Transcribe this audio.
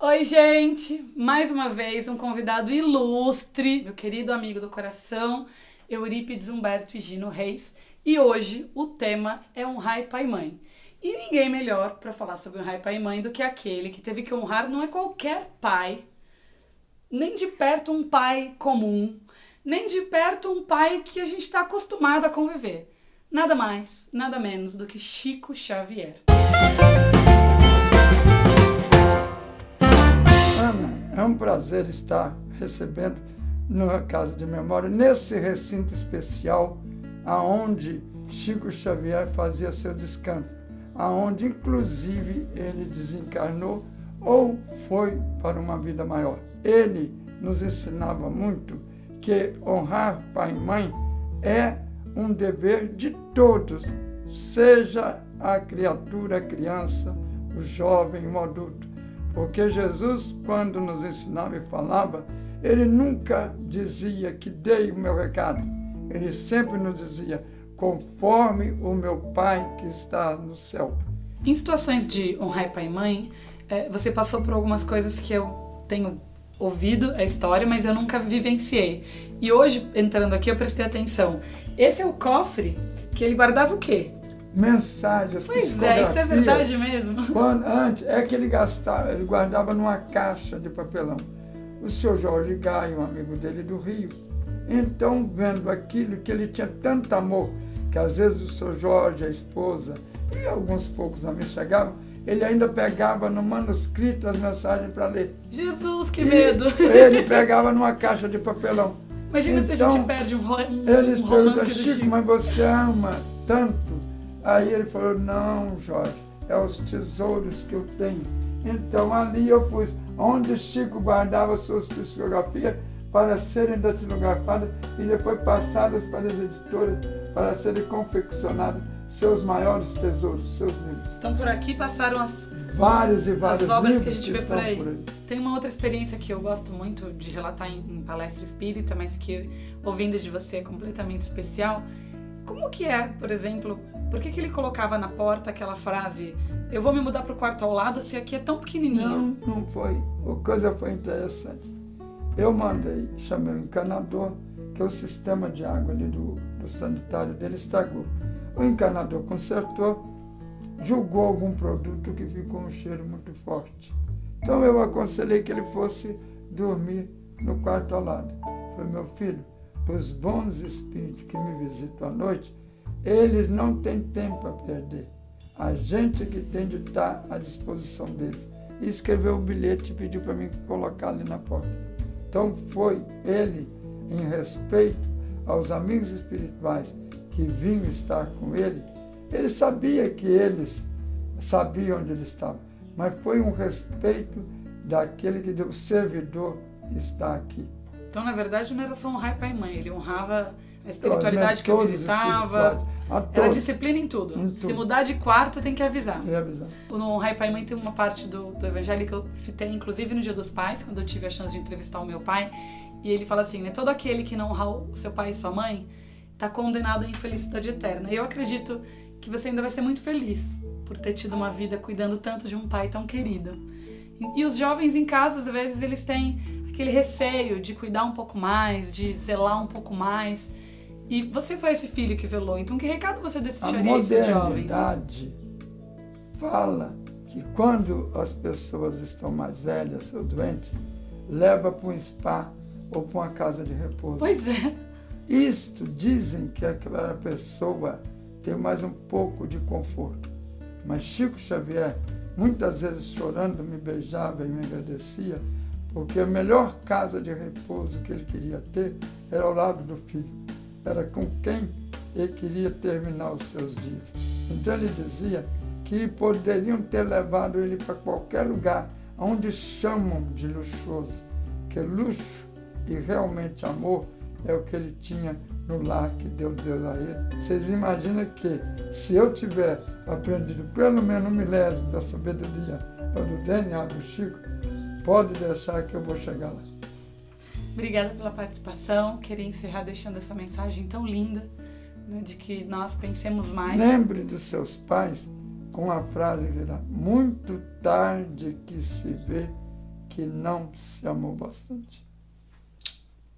Oi, gente! Mais uma vez um convidado ilustre, meu querido amigo do coração, Eurípides Humberto Higino Reis. E hoje o tema é honrar pai e mãe. E ninguém melhor para falar sobre honrar pai e mãe do que aquele que teve que honrar não é qualquer pai, nem de perto um pai comum, nem de perto um pai que a gente está acostumado a conviver. Nada mais, nada menos do que Chico Xavier. Ana, é um prazer estar recebendo na Casa de Memória, nesse recinto especial, aonde Chico Xavier fazia seu descanso, aonde inclusive ele desencarnou ou foi para uma vida maior. Ele nos ensinava muito que honrar pai e mãe é um dever de todos, seja a criatura, a criança, o jovem, o adulto. Porque Jesus, quando nos ensinava e falava, ele nunca dizia que dei o meu recado. Ele sempre nos dizia, conforme o meu Pai que está no céu. Em situações de honrar pai e mãe, você passou por algumas coisas que eu tenho ouvido a história, mas eu nunca vivenciei. E hoje, entrando aqui, eu prestei atenção. Esse é o cofre que ele guardava o quê? Mensagens, Pois é, isso é verdade mesmo. Antes, é que ele guardava numa caixa de papelão. O senhor Jorge Gaio, um amigo dele do Rio, então, vendo aquilo, que ele tinha tanto amor, que às vezes o senhor Jorge, a esposa, e alguns poucos amigos chegavam, ele ainda pegava no manuscrito as mensagens para ler. Jesus, que medo! Ele pegava numa caixa de papelão. Imagina então, se a gente perde um eles perguntam, romance do Chico, mas você ama tanto? Aí ele falou, não, Jorge, é os tesouros que eu tenho. Então ali eu pus, onde Chico guardava suas psicografias para serem datilografadas e depois passadas para as editoras, para serem confeccionados seus maiores tesouros, seus livros. Então por aqui passaram vários e vários as obras livros que a gente vê por aí. Tem uma outra experiência que eu gosto muito de relatar em palestra espírita, mas que ouvindo de você é completamente especial. Como que é, por exemplo, por que ele colocava na porta aquela frase, eu vou me mudar para o quarto ao lado se aqui é tão pequenininho? Não foi. A coisa foi interessante. Eu chamei o encanador, que é o sistema de água ali do sanitário dele estragou. O encanador consertou, julgou algum produto que ficou um cheiro muito forte. Então eu aconselhei que ele fosse dormir no quarto ao lado. Falei, meu filho, os bons espíritos que me visitam à noite, eles não têm tempo a perder. A gente que tem de estar à disposição deles. E escreveu o bilhete e pediu para mim colocar ali na porta. Então foi ele, em respeito aos amigos espirituais que vinham estar com ele, ele sabia que eles sabiam onde ele estava, mas foi um respeito daquele que deu o servidor está aqui. Então, na verdade, não era só honrar pai e mãe, ele honrava a espiritualidade que eu visitava, era disciplina em tudo. Se mudar de quarto, tem que avisar. No honrar pai e mãe tem uma parte do evangelho que eu citei, inclusive no Dia dos Pais, quando eu tive a chance de entrevistar o meu pai, e ele fala assim, né, todo aquele que não honrar o seu pai e sua mãe está condenado à infelicidade eterna. E eu acredito que você ainda vai ser muito feliz por ter tido uma vida cuidando tanto de um pai tão querido. E os jovens em casa, às vezes, eles têm aquele receio de cuidar um pouco mais, de zelar um pouco mais. E você foi esse filho que velou. Então, que recado você deixaria a esses jovens? A modernidade fala que quando as pessoas estão mais velhas ou doentes, leva para um spa ou para uma casa de repouso. Pois é. Isto dizem que aquela pessoa tem mais um pouco de conforto. Mas Chico Xavier, muitas vezes chorando, me beijava e me agradecia, porque a melhor casa de repouso que ele queria ter era ao lado do filho. Era com quem ele queria terminar os seus dias. Então ele dizia que poderiam ter levado ele para qualquer lugar, onde chamam de luxuoso, que luxo e realmente amor é o que ele tinha no lar que Deus deu a ele. Vocês imaginam que se eu tiver aprendido pelo menos 1 milésimo da sabedoria do DNA do Chico, pode deixar que eu vou chegar lá. Obrigada pela participação. Queria encerrar deixando essa mensagem tão linda, né, de que nós pensemos mais. Lembre dos seus pais com a frase que dá, muito tarde que se vê que não se amou bastante.